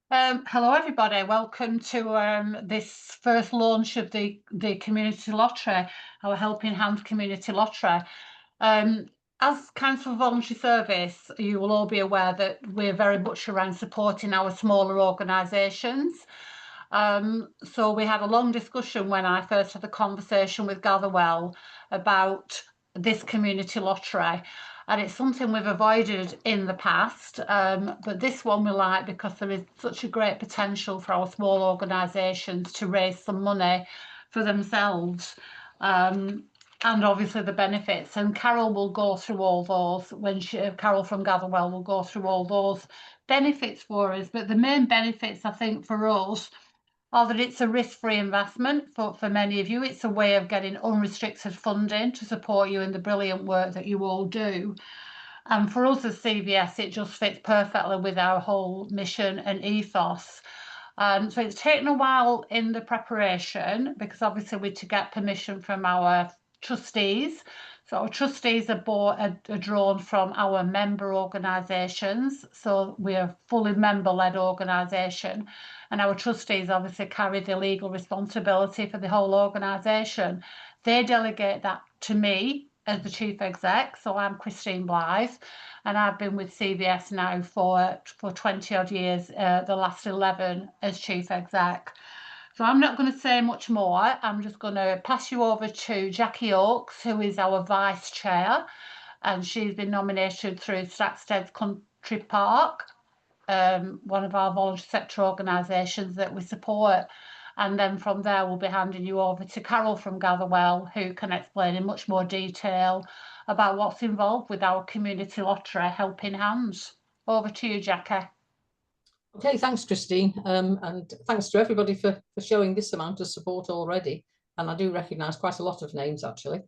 Hello everybody, welcome to this first launch of the community lottery, our Helping Hand community lottery. As Council for Voluntary Service, you will all be aware that we're very much around supporting our smaller organisations. So we had a long discussion when I first had a conversation with Gatherwell about this community lottery, and it's something we've avoided in the past, but this one we like because there is such a great potential for our small organisations to raise some money for themselves, and obviously the benefits. And Carol will go through all those Carol from Gatherwell will go through all those benefits for us. But the main benefits, I think, for us are that it's a risk-free investment for many of you. It's a way of getting unrestricted funding to support you in the brilliant work that you all do. And for us as CVS, it just fits perfectly with our whole mission and ethos. So it's taken a while in the preparation because obviously we're to get permission from our trustees. So our trustees are drawn from our member organisations. So we're a fully member-led organisation, and our trustees obviously carry the legal responsibility for the whole organisation. They delegate that to me as the chief exec. So I'm Christine Blythe, and I've been with CVS now for 20 odd years, the last 11 as chief exec. So I'm not going to say much more. I'm just going to pass you over to Jackie Oakes, who is our vice chair, and she's been nominated through Stackstead Country Park, one of our voluntary sector organisations that we support. And then from there, we'll be handing you over to Carol from Gatherwell, who can explain in much more detail about what's involved with our community lottery, Helping Hands. Over to you, Jackie. Okay, thanks, Christine, and thanks to everybody for showing this amount of support already. And I do recognise quite a lot of names, actually.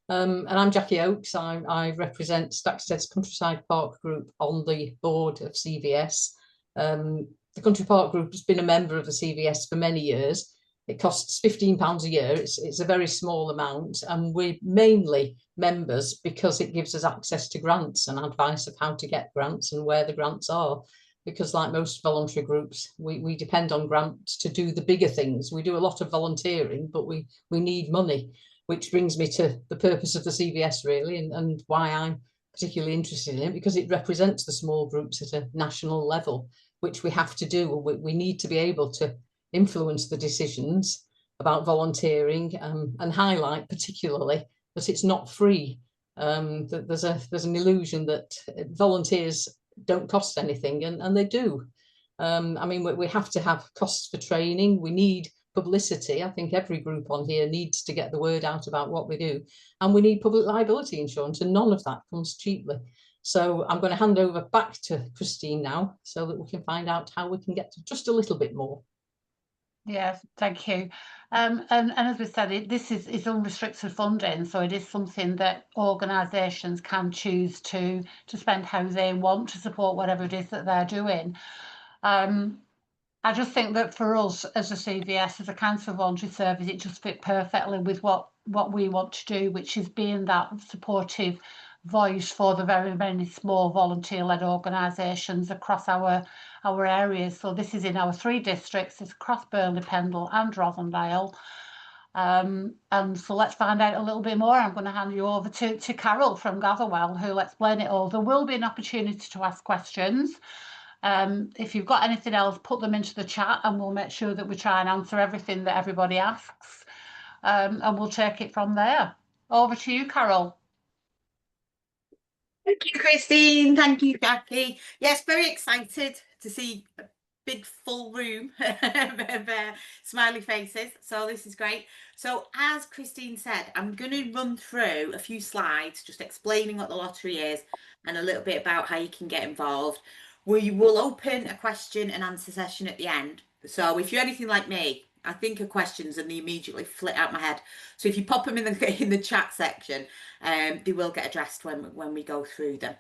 And I'm Jackie Oakes. I represent Stackstead's Countryside Park Group on the board of CVS. The Country Park Group has been a member of the CVS for many years. It costs £15 a year. It's a very small amount, and we're mainly members because it gives us access to grants and advice of how to get grants and where the grants are. Because like most voluntary groups, we depend on grants to do the bigger things. We do a lot of volunteering, but we need money, which brings me to the purpose of the CVS really, and why I'm particularly interested in it, because it represents the small groups at a national level, which we have to do. We need to be able to influence the decisions about volunteering, and highlight particularly that it's not free. That there's an illusion that volunteers don't cost anything, and they do. I mean, we have to have costs for training. We need publicity. I think every group on here needs to get the word out about what we do, and we need public liability insurance, and none of that comes cheaply. So I'm going to hand over back to Christine now so that we can find out how we can get to just a little bit more. Yes, thank you. And as we said, this is unrestricted funding, so it is something that organisations can choose to spend how they want to support whatever it is that they're doing. I just think that for us as a CVS, as a Council for Voluntary Service, it just fit perfectly with what we want to do, which is being that supportive voice for the very many small volunteer-led organisations across our areas. So this is in our 3 districts. It's across Burnley, Pendle and Rothendale. And so let's find out a little bit more. I'm going to hand you over to Carol from Gatherwell, who'll explain it all. There will be an opportunity to ask questions. If you've got anything else, put them into the chat and we'll make sure that we try and answer everything that everybody asks, and we'll take it from there. Over to you, Carol. Thank you, Christine. Thank you, Jackie. Yes, very excited to see a big full room of smiley faces. So this is great. So as Christine said, I'm going to run through a few slides just explaining what the lottery is and a little bit about how you can get involved. We will open a question and answer session at the end. So if you're anything like me, I think of questions and they immediately flit out my head. So if you pop them in the chat section, they will get addressed when we go through them.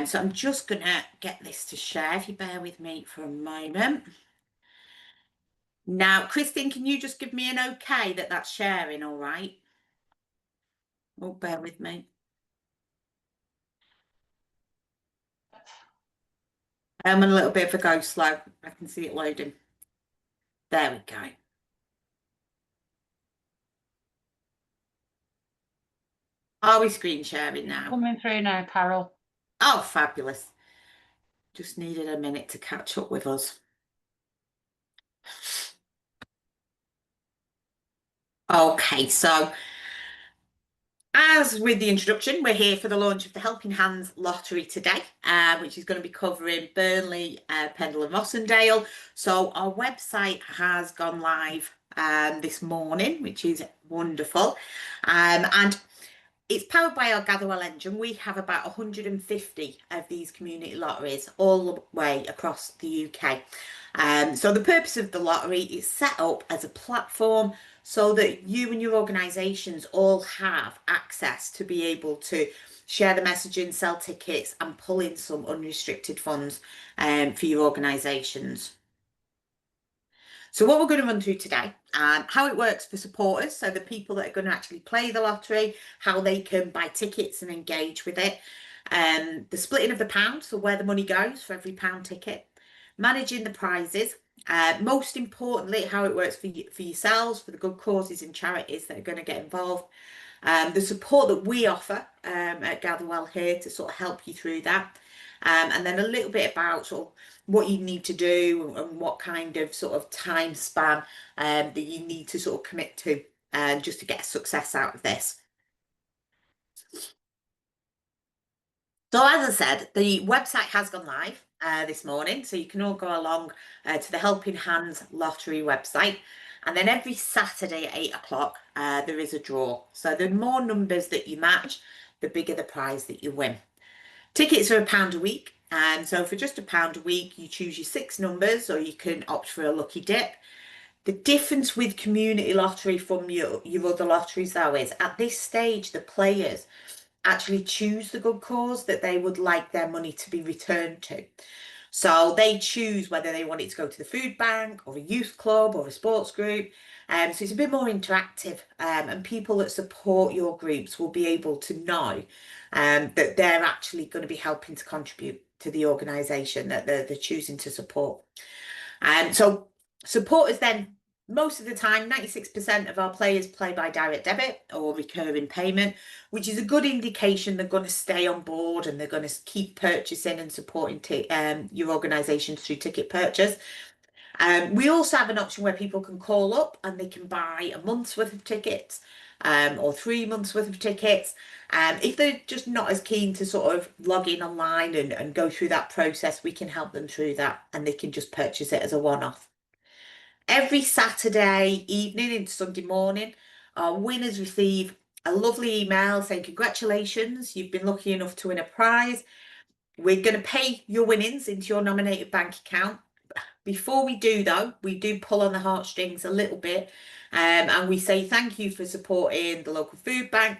So I'm just gonna get this to share, if you bear with me for a moment. Now, Christine, can you just give me an okay that that's sharing, all right? Oh, bear with me. I'm a little bit of a go slow. I can see it loading. There we go. Are we screen sharing now? Coming through now, Carol. Oh, fabulous. Just needed a minute to catch up with us. Okay, so as with the introduction, we're here for the launch of the Helping Hands lottery today, which is going to be covering Burnley, Pendle and Rossendale. So our website has gone live this morning, which is wonderful. And it's powered by our Gatherwell engine. We have about 150 of these community lotteries all the way across the UK. So the purpose of the lottery is set up as a platform so that you and your organisations all have access to be able to share the messaging, sell tickets and pull in some unrestricted funds for your organisations. So what we're going to run through today, how it works for supporters, so the people that are going to actually play the lottery, how they can buy tickets and engage with it, the splitting of the pound, so where the money goes for every pound ticket, managing the prizes, most importantly, how it works for yourselves, for the good causes and charities that are going to get involved, the support that we offer at Gatherwell here to sort of help you through that. And then a little bit about sort of what you need to do and what kind of sort of time span that you need to sort of commit to just to get success out of this. So as I said, the website has gone live this morning, so you can all go along to the Helping Hands lottery website. And then every Saturday at 8 o'clock, there is a draw. So the more numbers that you match, the bigger the prize that you win. Tickets are £1 a week. And so for just £1 a week, you choose your 6 numbers, or you can opt for a lucky dip. The difference with community lottery from your other lotteries, though, is at this stage, the players actually choose the good cause that they would like their money to be returned to. So they choose whether they want it to go to the food bank or a youth club or a sports group. So it's a bit more interactive, and people that support your groups will be able to know that they're actually going to be helping to contribute to the organisation that they're choosing to support. So supporters then, most of the time, 96% of our players play by direct debit or recurring payment, which is a good indication they're going to stay on board and they're going to keep purchasing and supporting your organisation through ticket purchase. We also have an option where people can call up and they can buy a month's worth of tickets or 3 months worth of tickets. If they're just not as keen to sort of log in online and go through that process, we can help them through that and they can just purchase it as a one-off. Every Saturday evening into Sunday morning, our winners receive a lovely email saying, congratulations, you've been lucky enough to win a prize. We're going to pay your winnings into your nominated bank account. Before we do, though, we do pull on the heartstrings a little bit and we say thank you for supporting the local food bank.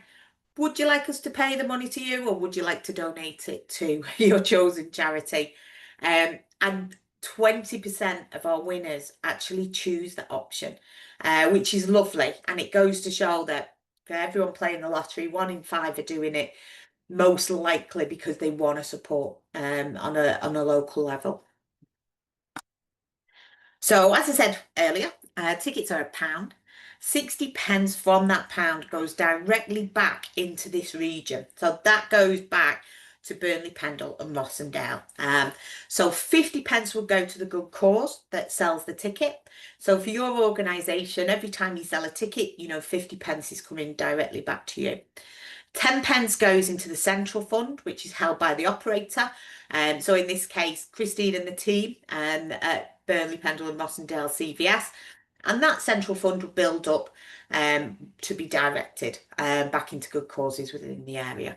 Would you like us to pay the money to you, or would you like to donate it to your chosen charity? And 20% of our winners actually choose that option, which is lovely. And it goes to show that for everyone playing the lottery, 1 in 5 are doing it most likely because they want to support on a local level. So as I said earlier, tickets are £1. 60 pence from that pound goes directly back into this region. So that goes back to Burnley, Pendle and Rossendale. So 50 pence will go to the good cause that sells the ticket. So for your organisation, every time you sell a ticket, you know 50 pence is coming directly back to you. 10 pence goes into the central fund, which is held by the operator. So in this case, Christine and the team at Burnley, Pendle and Rossendale CVS. And that central fund will build up to be directed back into good causes within the area.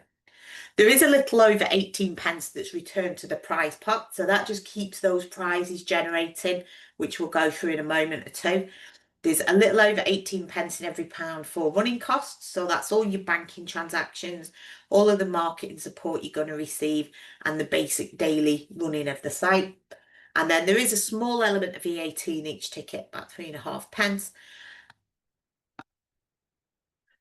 There is a little over 18 pence that's returned to the prize pot. So that just keeps those prizes generating, which we'll go through in a moment or two. There's a little over 18 pence in every pound for running costs. So that's all your banking transactions, all of the marketing support you're going to receive and the basic daily running of the site. And then there is a small element of VAT in each ticket, about 3.5 pence.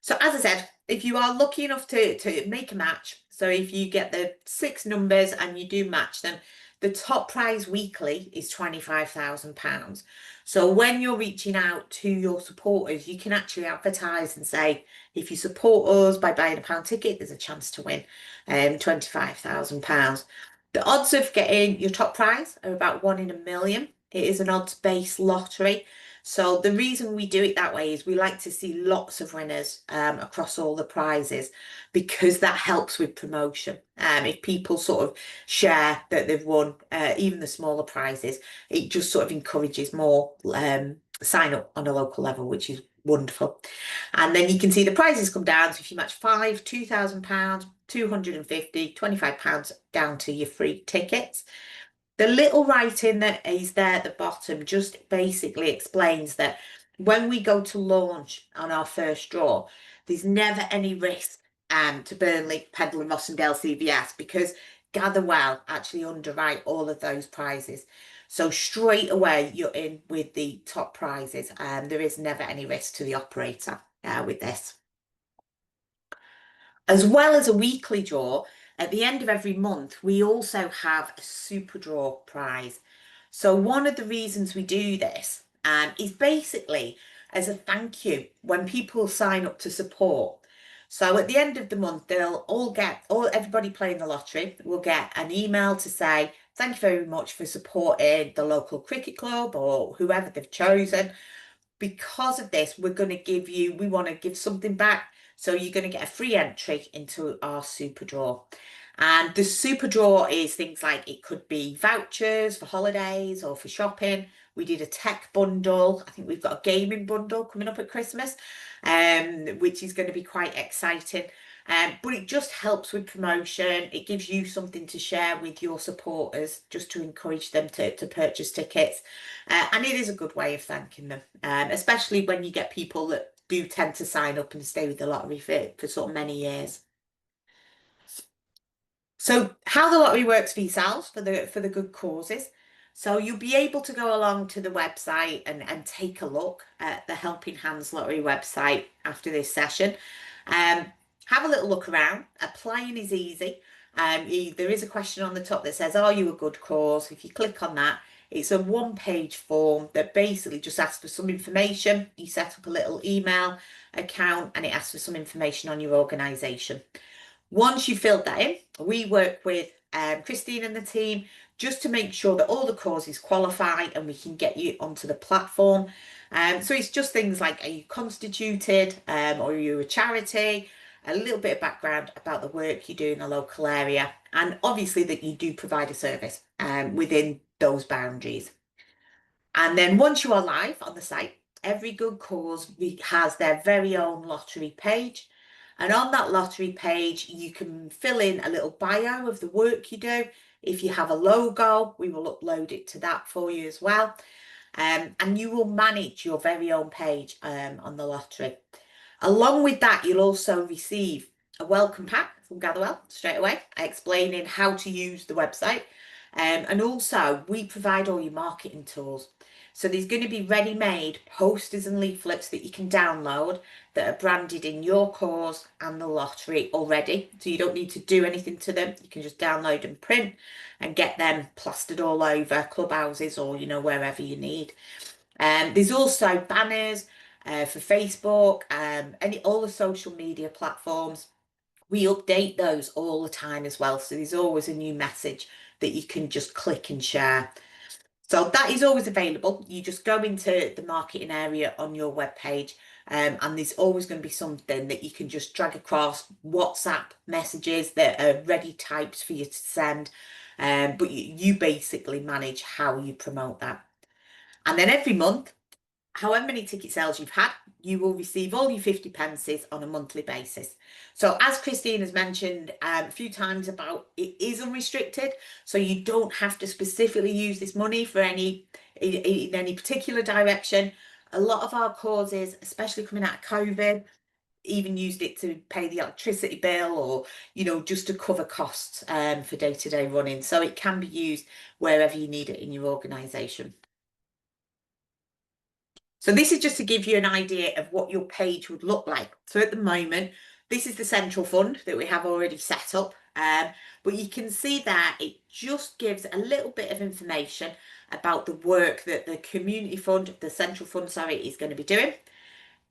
So as I said, if you are lucky enough to make a match, so if you get the 6 numbers and you do match them, The top prize weekly is £25,000. So when you're reaching out to your supporters, you can actually advertise and say, if you support us by buying a pound ticket, there's a chance to win £25,000. The odds of getting your top prize are about 1 in a million. It is an odds-based lottery. So the reason we do it that way is we like to see lots of winners across all the prizes, because that helps with promotion. If people sort of share that they've won even the smaller prizes, it just sort of encourages more sign up on a local level, which is wonderful. And then you can see the prizes come down. So if you match £5, £2,000, £250, £25 down to your free tickets. The little writing that is there at the bottom just basically explains that when we go to launch on our first draw, there's never any risk to Burnley, Pendle and Rossendale CVS, because Gatherwell actually underwrite all of those prizes. So straight away you're in with the top prizes, and there is never any risk to the operator with this. As well as a weekly draw, at the end of every month, we also have a super draw prize. So one of the reasons we do this is basically as a thank you when people sign up to support. So at the end of the month, they'll everybody playing the lottery will get an email to say, thank you very much for supporting the local cricket club or whoever they've chosen. Because of this, we want to give something back. So you're going to get a free entry into our super draw. And the super draw is things like, it could be vouchers for holidays or for shopping. We did a tech bundle. I think we've got a gaming bundle coming up at Christmas, which is going to be quite exciting. But it just helps with promotion. It gives you something to share with your supporters, just to encourage them to purchase tickets. And it is a good way of thanking them, especially when you get people that do tend to sign up and stay with the lottery for sort of many years. So how the lottery works for yourselves, for the good causes. So you'll be able to go along to the website and take a look at the Helping Hands Lottery website after this session. Have a little look around. Applying is easy. There is a question on the top that says, are you a good cause? If you click on that, it's a one-page form that basically just asks for some information. You set up a little email account and it asks for some information on your organisation. Once you've filled that in, we work with Christine and the team just to make sure that all the causes qualify and we can get you onto the platform. So it's just things like, are you constituted, or are you a charity? A little bit of background about the work you do in the local area, and obviously that you do provide a service within those boundaries. And then once you are live on the site, every good cause has their very own lottery page. And on that lottery page, you can fill in a little bio of the work you do. If you have a logo, we will upload it to that for you as well. And you will manage your very own page on the lottery. Along with that, you'll also receive a welcome pack from Gatherwell straight away, explaining how to use the website. And also, we provide all your marketing tools. So there's going to be ready-made posters and leaflets that you can download that are branded in your cause and the lottery already. So you don't need to do anything to them. You can just download and print and get them plastered all over clubhouses or, wherever you need. There's also banners for Facebook, all the social media platforms. We update those all the time as well. So there's always a new message that you can just click and share. So that is always available. You just go into the marketing area on your webpage, and there's always going to be something that you can just drag across, WhatsApp messages that are ready typed for you to send. But you basically manage how you promote that. And then every month, however many ticket sales you've had, you will receive all your 50 pences on a monthly basis. So as Christine has mentioned a few times about, it is unrestricted. So you don't have to specifically use this money for in any particular direction. A lot of our causes, especially coming out of COVID, even used it to pay the electricity bill or, just to cover costs for day-to-day running. So it can be used wherever you need it in your organisation. So this is just to give you an idea of what your page would look like. So at the moment, this is the central fund that we have already set up But you can see that it just gives a little bit of information about the work that the community fund, the central fund, sorry, is going to be doing.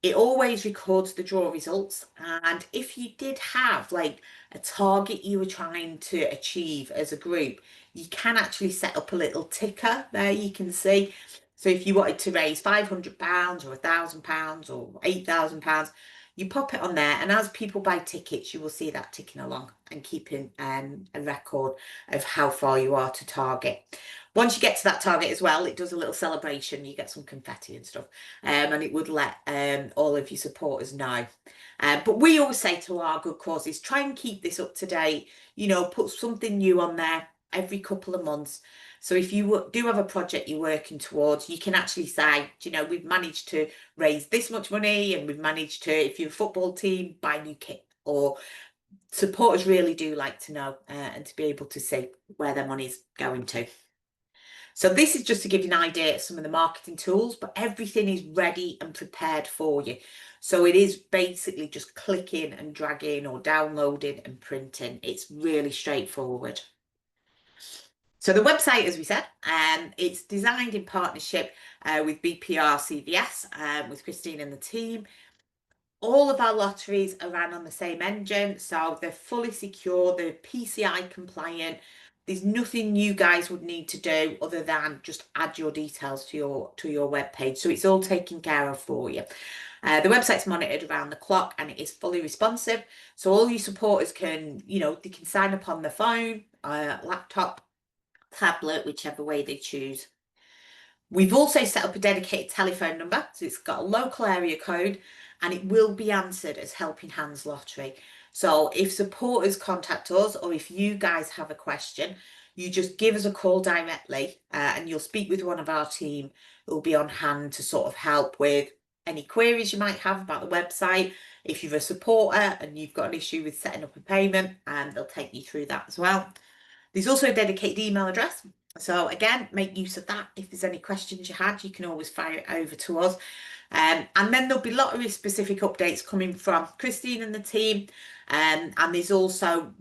It always records the draw results, and if you did have like a target you were trying to achieve as a group, you can actually set up a little ticker there, you can see. So if you wanted to raise £500 or £1,000 or £8,000, you pop it on there, and as people buy tickets, you will see that ticking along and keeping a record of how far you are to target. Once you get to that target as well, it does a little celebration. You get some confetti and stuff, and it would let all of your supporters know. But we always say to our good causes, try and keep this up to date. You know, put something new on there every couple of months. So if you do have a project you're working towards, you can actually say, you know, we've managed to raise this much money, and we've managed to, if you're a football team, buy new kit. Or supporters really do like to know and to be able to see where their money's going to. So this is just to give you an idea of some of the marketing tools, but everything is ready and prepared for you. So it is basically just clicking and dragging or downloading and printing. It's really straightforward. So the website, as we said, it's designed in partnership with BPRCVS, with Christine and the team. All of our lotteries are ran on the same engine, so they're fully secure, they're PCI compliant. There's nothing you guys would need to do other than just add your details to your web page. So it's all taken care of for you. The website's monitored around the clock, and it is fully responsive. So all your supporters can, you know, they can sign up on their phone, laptop, tablet, whichever way they choose. We've also set up a dedicated telephone number, so it's got a local area code, and it will be answered as Helping Hands Lottery. So if supporters contact us, or if you guys have a question, you just give us a call directly, and you'll speak with one of our team who will be on hand to sort of help with any queries you might have about the website. If you're a supporter and you've got an issue with setting up a payment, they'll take you through that as well. There's also a dedicated email address. So again, make use of that. If there's any questions you had, you can always fire it over to us. And then there'll be lottery specific updates coming from Christine and the team. And there's also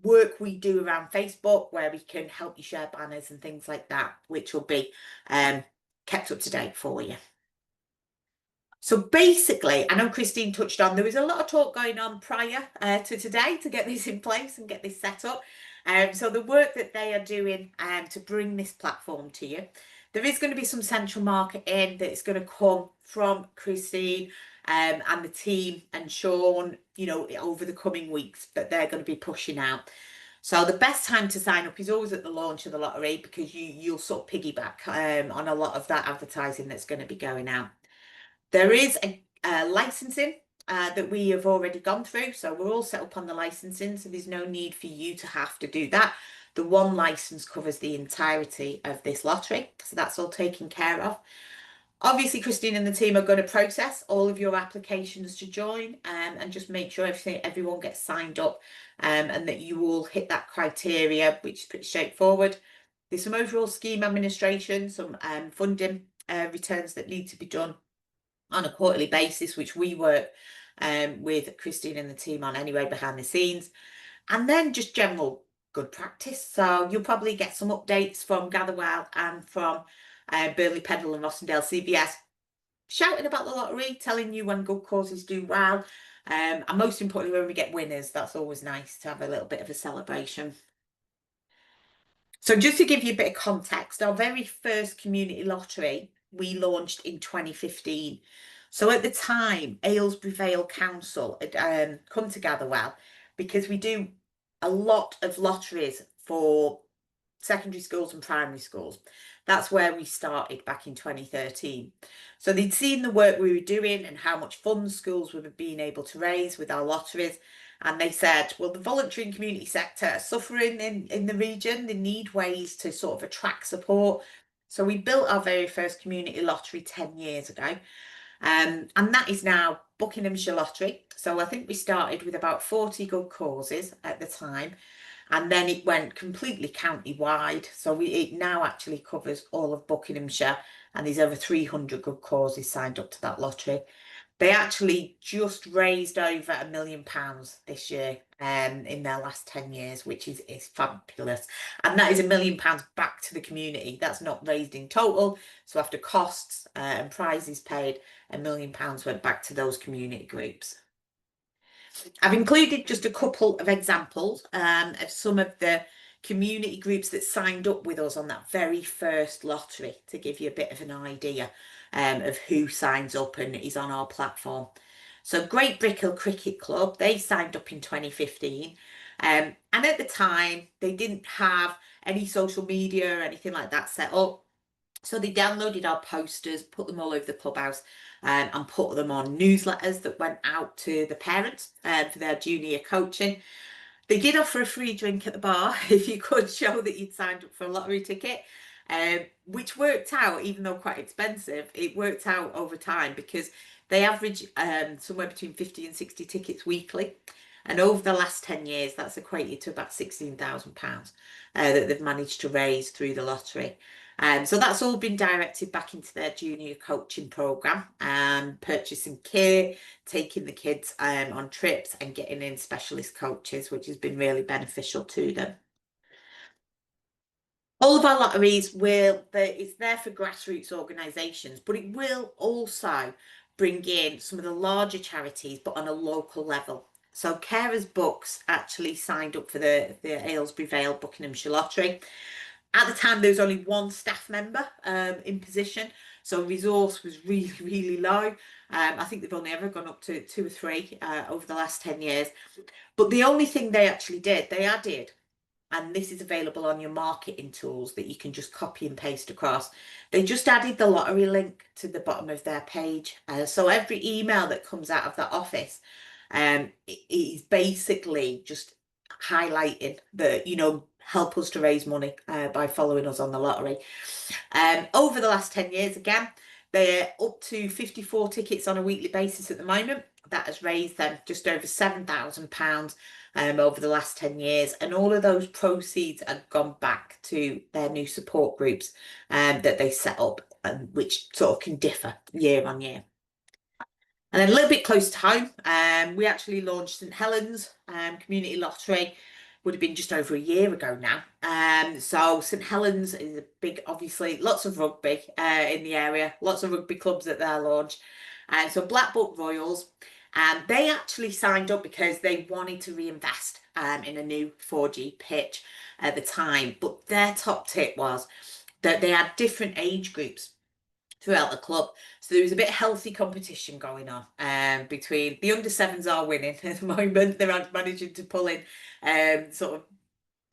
work we do around Facebook where we can help you share banners and things like that, which will be kept up to date for you. So basically, I know Christine touched on, there was a lot of talk going on prior to today to get this in place and get this set up. So the work that they are doing to bring this platform to you, there is going to be some central marketing that's going to come from Christine and the team and Sean, you know, over the coming weeks that they're going to be pushing out. So the best time to sign up is always at the launch of the lottery, because you'll sort of piggyback on a lot of that advertising that's going to be going out. There is a licensing that we have already gone through. So we're all set up on the licensing, so there's no need for you to have to do that. The one license covers the entirety of this lottery, so that's all taken care of. Obviously, Christine and the team are going to process all of your applications to join and just make sure everyone gets signed up and that you all hit that criteria, which is pretty straightforward. There's some overall scheme administration, some funding returns that need to be done on a quarterly basis, which we work with Christine and the team on anyway behind the scenes. And then just general good practice. So you'll probably get some updates from Gatherwell and from Burnley Pendle and Rossendale CVS shouting about the lottery, telling you when good causes do well. And most importantly, when we get winners, that's always nice to have a little bit of a celebration. So just to give you a bit of context, our very first community lottery we launched in 2015. So at the time, Aylesbury Vale Council had come to Gatherwell because we do a lot of lotteries for secondary schools and primary schools. That's where we started back in 2013. So they'd seen the work we were doing and how much funds schools were being able to raise with our lotteries. And they said, well, the voluntary and community sector are suffering in the region. They need ways to sort of attract support. So we built our very first community lottery 10 years ago. And that is now Buckinghamshire Lottery. So I think we started with about 40 good causes at the time. And then it went completely county-wide. So it now actually covers all of Buckinghamshire. And there's over 300 good causes signed up to that lottery. They actually just raised over £1 million this year in their last 10 years, which is fabulous. And that is £1 million back to the community. That's not raised in total. So after costs and prizes paid, £1 million went back to those community groups. I've included just a couple of examples of some of the community groups that signed up with us on that very first lottery, to give you a bit of an idea of who signs up and is on our platform. So Great Brickhill Cricket Club, they signed up in 2015. And at the time, they didn't have any social media or anything like that set up. So they downloaded our posters, put them all over the clubhouse, and put them on newsletters that went out to the parents for their junior coaching. They did offer a free drink at the bar if you could show that you'd signed up for a lottery ticket, which worked out, even though quite expensive, it worked out over time because they average somewhere between 50 and 60 tickets weekly. And over the last 10 years, that's equated to about £16,000 that they've managed to raise through the lottery. So that's all been directed back into their junior coaching programme, purchasing kit, taking the kids on trips and getting in specialist coaches, which has been really beneficial to them. All of our lotteries it's there for grassroots organisations, but it will also bring in some of the larger charities, but on a local level. So Carers Books actually signed up for the Aylesbury Vale Buckinghamshire Lottery. At the time, there was only one staff member in position, so resource was really, really low. I think they've only ever gone up to 2 or 3 over the last 10 years. But the only thing they actually did, they added, and this is available on your marketing tools that you can just copy and paste across. They just added the lottery link to the bottom of their page. So every email that comes out of that office it is basically just highlighting that, help us to raise money by following us on the lottery. Over the last 10 years, again, they're up to 54 tickets on a weekly basis at the moment. That has raised them just over £7,000 over the last 10 years. And all of those proceeds have gone back to their new support groups that they set up, which sort of can differ year on year. And then a little bit close to home, we actually launched St Helens Community Lottery. Would have been just over a year ago now. So St Helens is a big, obviously, lots of rugby in the area, lots of rugby clubs at their launch. So Blackbuck Royals, they actually signed up because they wanted to reinvest in a new 4G pitch at the time. But their top tip was that they had different age groups throughout the club, so there was a bit of healthy competition going on between the under 7s are winning at the moment. They're managing to pull in sort of,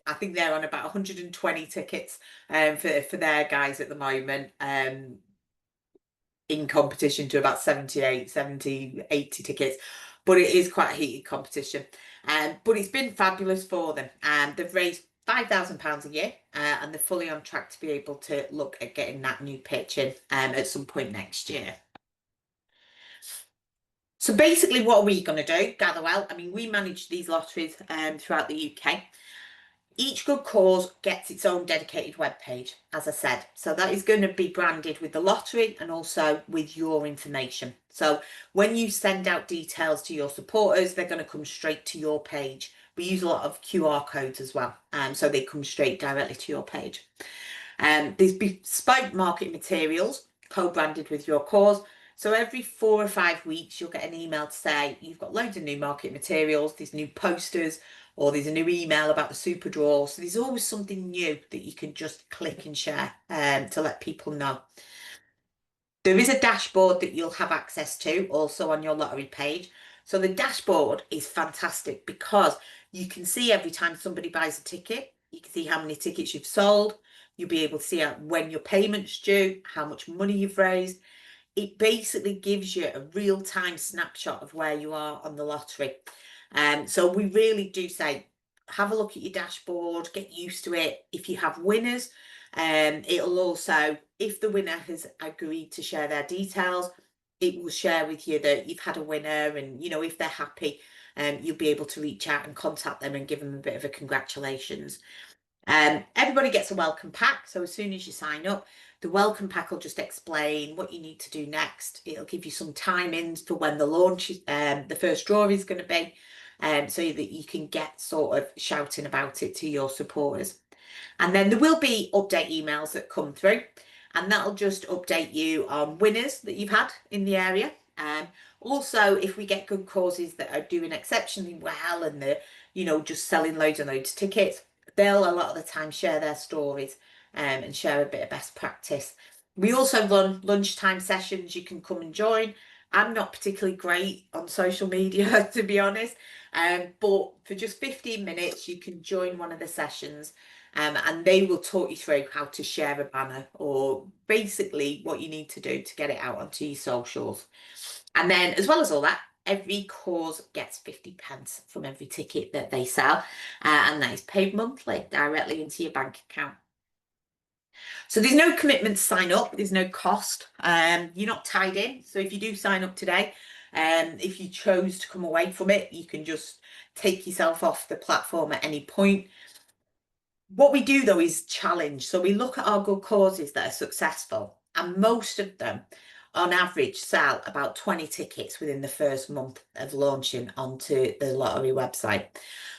I think they're on about 120 tickets for their guys at the moment, in competition to about 70, 80 tickets, but it is quite a heated competition. But it's been fabulous for them, and they've raised £5,000 a year, and they're fully on track to be able to look at getting that new pitch in at some point next year. So basically, what are we going to do? Gatherwell, I mean, we manage these lotteries throughout the UK. Each good cause gets its own dedicated webpage, as I said. So that is going to be branded with the lottery and also with your information. So when you send out details to your supporters, they're going to come straight to your page. We use a lot of QR codes as well, so they come straight directly to your page. There's bespoke marketing materials co-branded with your cause. So every 4 or 5 weeks, you'll get an email to say, you've got loads of new marketing materials, these new posters, or there's a new email about the super draw. So there's always something new that you can just click and share to let people know. There is a dashboard that you'll have access to also on your lottery page. So the dashboard is fantastic because you can see every time somebody buys a ticket, you can see how many tickets you've sold. You'll be able to see when your payment's due, how much money you've raised. It basically gives you a real-time snapshot of where you are on the lottery. So we really do say, have a look at your dashboard, get used to it. If you have winners, it'll also, if the winner has agreed to share their details, it will share with you that you've had a winner, and if they're happy, you'll be able to reach out and contact them and give them a bit of a congratulations. Everybody gets a welcome pack, so as soon as you sign up, The welcome pack will just explain what you need to do next. It'll give you some timings for when the launch, the first draw is going to be, so that you can get sort of shouting about it to your supporters. And then there will be update emails that come through, and that'll just update you on winners that you've had in the area. Also, if we get good causes that are doing exceptionally well and they're, you know, just selling loads and loads of tickets, they'll a lot of the time share their stories and share a bit of best practice. We also run lunchtime sessions you can come and join. I'm not particularly great on social media, to be honest, but for just 15 minutes, you can join one of the sessions, and they will talk you through how to share a banner, or basically what you need to do to get it out onto your socials. And then, as well as all that, every cause gets 50p from every ticket that they sell, and that is paid monthly directly into your bank account. So there's no commitment to sign up, there's no cost, you're not tied in. So if you do sign up today, if you chose to come away from it, you can just take yourself off the platform at any point. What we do though is challenge. So we look at our good causes that are successful, and most of them on average sell about 20 tickets within the first month of launching onto the lottery website.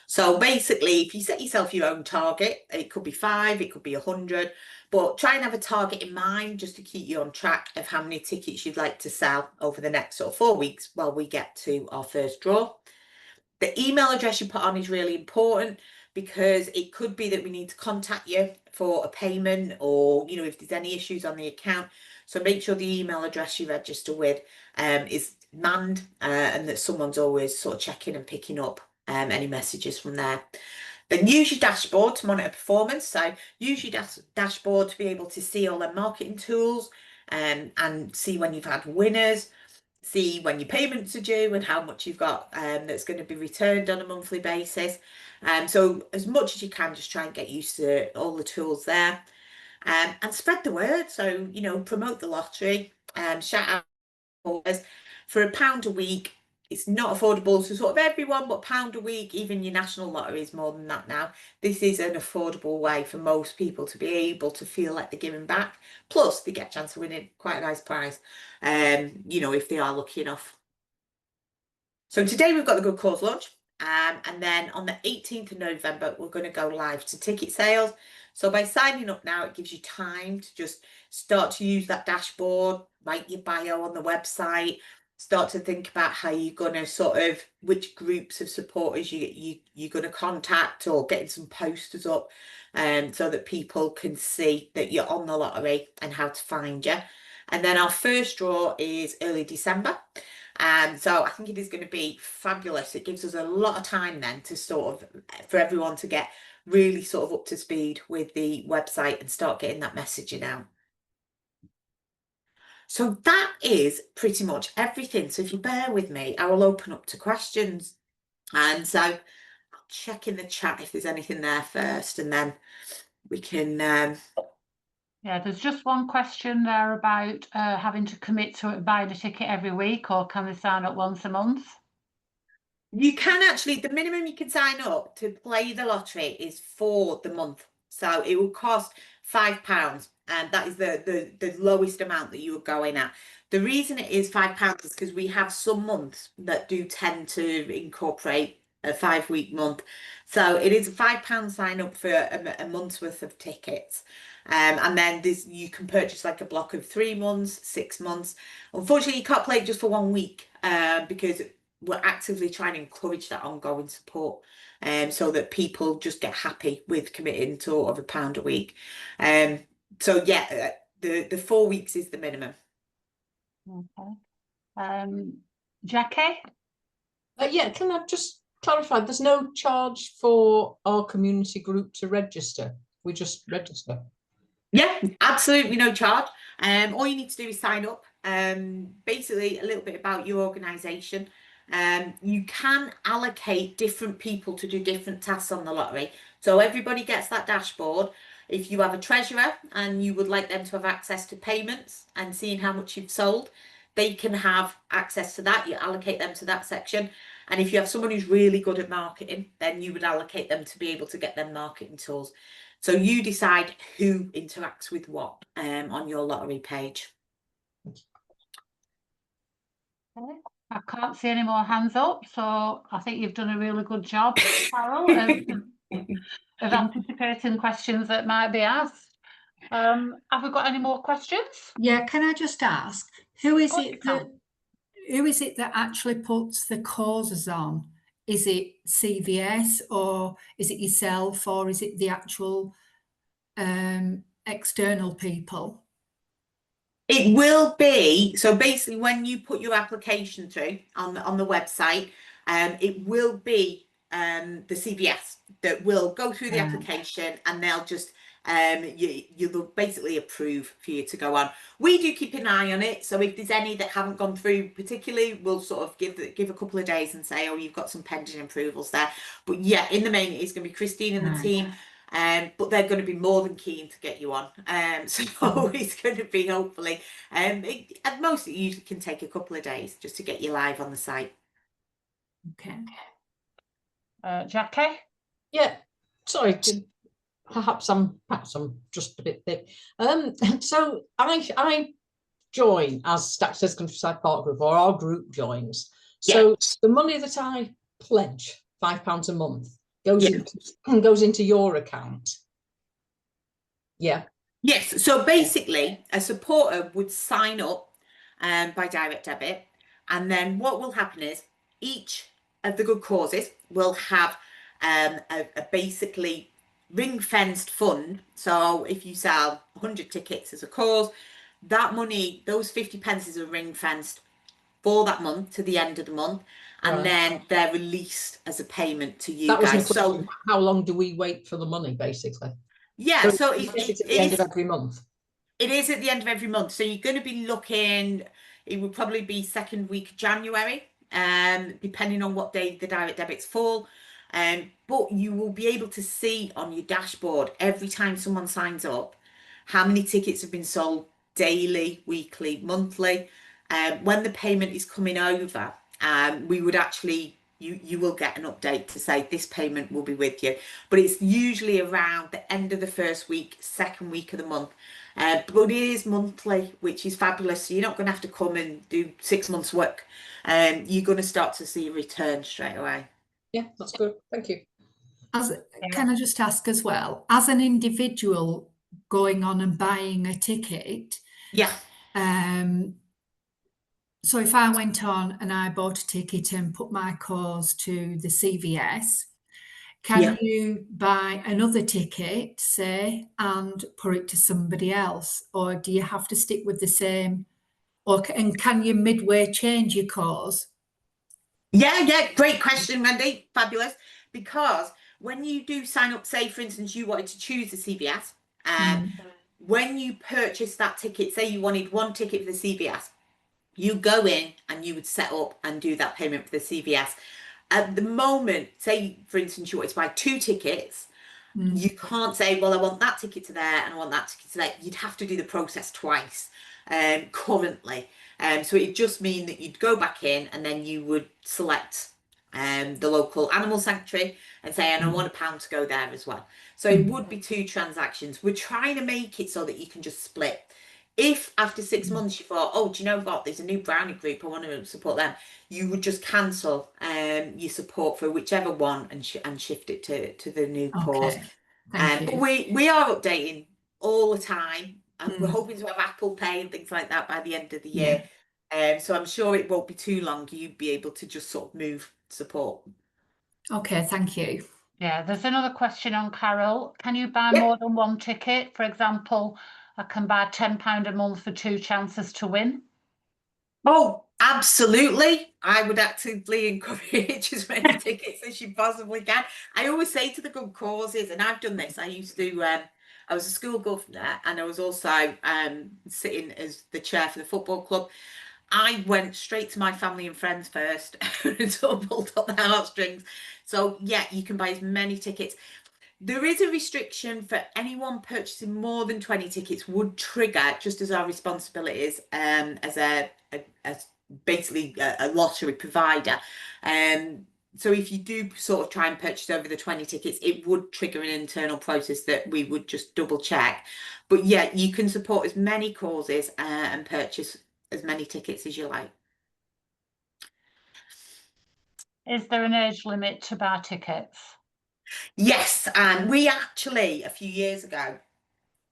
So basically, if you set yourself your own target, it could be 5, it could be 100, but try and have a target in mind just to keep you on track of how many tickets you'd like to sell over the next sort of 4 weeks while we get to our first draw. The email address you put on is really important, because it could be that we need to contact you for a payment, or, you know, if there's any issues on the account. So make sure the email address you register with is manned, and that someone's always sort of checking and picking up any messages from there. Then use your dashboard to monitor performance. So use your dashboard to be able to see all their marketing tools, and see when you've had winners, see when your payments are due and how much you've got that's going to be returned on a monthly basis. So as much as you can, just try and get used to all the tools there, and spread the word. So, you know, promote the lottery, shout out for £1 a week. It's not affordable to sort of everyone, but £1 a week, even your national lottery is more than that now. This is an affordable way for most people to be able to feel like they're giving back. Plus, they get a chance of winning quite a nice prize, you know, if they are lucky enough. So today we've got the Good Cause launch, and then on the 18th of November, we're going to go live to ticket sales. So by signing up now, it gives you time to just start to use that dashboard, write your bio on the website, start to think about how you're going to sort of, which groups of supporters you're going to contact, or getting some posters up, so that people can see that you're on the lottery and how to find you. And then our first draw is early December. So I think it is going to be fabulous. It gives us a lot of time then to sort of, for everyone to get really sort of up to speed with the website and start getting that messaging out. So that is pretty much everything. So if you bear with me, I will open up to questions. And so I'll check in the chat if there's anything there first, and then we can... Yeah, there's just one question there about having to commit to buying a ticket every week, or can they sign up once a month? You can actually, the minimum you can sign up to play the lottery is for the month. So it will cost £5, and that is the lowest amount that you would go in at. The reason it is £5 is because we have some months that do tend to incorporate a 5-week month. So it is a £5 sign up for a month's worth of tickets. And then you can purchase like a block of 3 months, 6 months. Unfortunately, you can't play it just for 1 week, because we're actively trying to encourage that ongoing support, so that people just get happy with committing to over £1 a week. So yeah, the 4 weeks is the minimum. Okay. Jackie? Yeah, can I just clarify, there's no charge for our community group to register? We just register? Yeah, absolutely no charge. All you need to do is sign up. Basically a little bit about your organisation. You can allocate different people to do different tasks on the lottery. So everybody gets that dashboard. If you have a treasurer and you would like them to have access to payments and seeing how much you've sold, they can have access to that. You allocate them to that section. And if you have someone who's really good at marketing, then you would allocate them to be able to get them marketing tools. So you decide who interacts with what on your lottery page. Okay. I can't see any more hands up, so I think you've done a really good job, Carol, of anticipating questions that might be asked. Have we got any more questions? Yeah, can I just ask, who is course you it can. that who is it that actually puts the causes on? Is it CVS, or is it yourself, or is it the actual external people? It will be, so basically when you put your application through on the website, it will be the CVS that will go through the application, and they'll just you'll basically approve for you to go on. We do keep an eye on it, so if there's any that haven't gone through particularly, we'll sort of give a couple of days and say, oh, you've got some pending approvals there. But yeah, in the main it's going to be Christine and the team. But they're going to be more than keen to get you on. So it's going to be hopefully, at most it usually can take a couple of days just to get you live on the site. Okay. Jackie? Yeah, sorry, perhaps I'm just a bit thick. So I join as Stackstairs Countryside Park Group, or our group joins. So the money that I pledge, £5 a month, goes into your account. Yeah. Yes. So basically, a supporter would sign up by direct debit, and then what will happen is each of the good causes will have a basically ring-fenced fund. So if you sell 100 tickets as a cause, that money, those 50 pence are ring-fenced for that month to the end of the month, and then they're released as a payment to you guys. So how long do we wait for the money, basically? Yeah, so it's at the end of every month. It is at the end of every month. So you're going to be looking, it would probably be second week of January, depending on what day the direct debits fall. But you will be able to see on your dashboard every time someone signs up how many tickets have been sold daily, weekly, monthly. When the payment is coming over, we would actually, you will get an update to say this payment will be with you. But it's usually around the end of the first week, second week of the month. But it is monthly, which is fabulous. So you're not going to have to come and do 6 months work. You're going to start to see a return straight away. Yeah, that's good. Thank you. Can I just ask as well, as an individual going on and buying a ticket? Yeah. So if I went on and I bought a ticket and put my cause to the CVS, can you buy another ticket, say, and put it to somebody else? Or do you have to stick with the same? And can you midway change your cause? Yeah, great question, Wendy. Fabulous. Because when you do sign up, say, for instance, you wanted to choose the CVS, when you purchase that ticket, say you wanted one ticket for the CVS, you go in and you would set up and do that payment for the CVS. At the moment, say, for instance, you wanted to buy 2 tickets, you can't say, well, I want that ticket to there and I want that ticket to there. You'd have to do the process twice currently. So it just mean that you'd go back in and then you would select the local animal sanctuary and say, and I want £1 to go there as well. So it would be 2 transactions. We're trying to make it so that you can just split. If after 6 months you thought, oh, do you know what, there's a new brownie group, I want to support them, you would just cancel your support for whichever one and shift it to the new cause. Thank you. But we are updating all the time, and we're hoping to have Apple Pay and things like that by the end of the year. So I'm sure it won't be too long. You'd be able to just sort of move support. Okay, thank you. Yeah, there's another question on Carol. Can you buy more than one ticket? For example, I can buy £10 a month for 2 chances to win. Oh, absolutely. I would actively encourage as many tickets as you possibly can. I always say to the good causes, and I've done this, I used to, I was a school governor and I was also sitting as the chair for the football club. I went straight to my family and friends first until pulled up the heartstrings. So yeah, you can buy as many tickets. There is a restriction for anyone purchasing more than 20 tickets would trigger, just as our responsibilities as basically a lottery provider. So if you do sort of try and purchase over the 20 tickets, it would trigger an internal process that we would just double check. But yeah, you can support as many causes and purchase as many tickets as you like. Is there an age limit to buy tickets? Yes, and we actually a few years ago,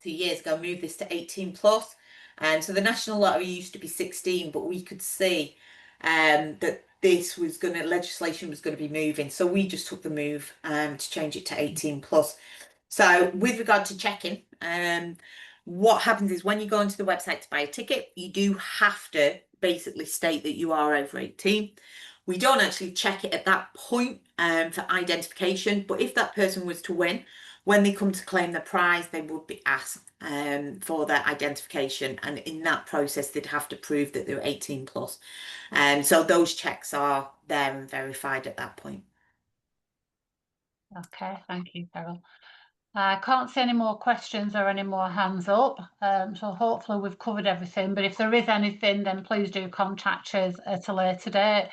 2 years ago, moved this to 18 plus. And so the national lottery used to be 16, but we could see that this was legislation was going to be moving. So we just took the move to change it to 18 plus. So with regard to checking, what happens is when you go onto the website to buy a ticket, you do have to basically state that you are over 18. We don't actually check it at that point for identification, but if that person was to win, when they come to claim the prize, they would be asked for their identification, and in that process, they'd have to prove that they're 18 plus. So those checks are there and verified at that point. Okay, thank you, Carol. I can't see any more questions or any more hands up, so hopefully we've covered everything, but if there is anything, then please do contact us at a later date.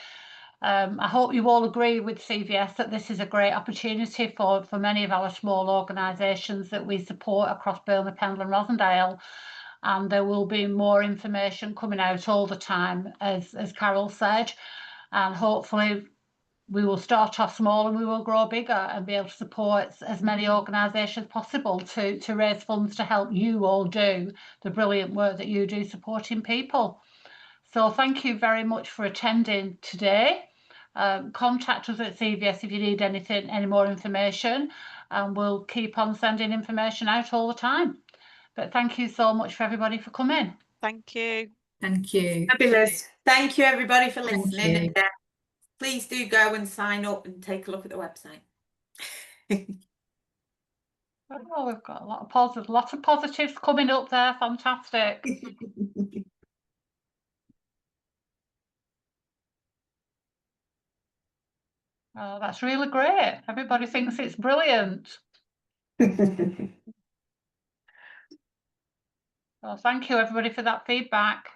I hope you all agree with CVS that this is a great opportunity for many of our small organisations that we support across Burnley, Pendle and Rosendale, and there will be more information coming out all the time, as Carol said, and hopefully we will start off small and we will grow bigger and be able to support as many organisations possible to raise funds to help you all do the brilliant work that you do supporting people. So thank you very much for attending today. Contact us at CVS if you need anything, any more information, and we'll keep on sending information out all the time. But thank you so much for everybody for coming. Thank you. Thank you. Fabulous. Thank you everybody for Thank listening. you. And, please do go and sign up and take a look at the website. Oh, we've got a lot of positives coming up there. Fantastic. Oh, that's really great. Everybody thinks it's brilliant. Well, thank you everybody for that feedback.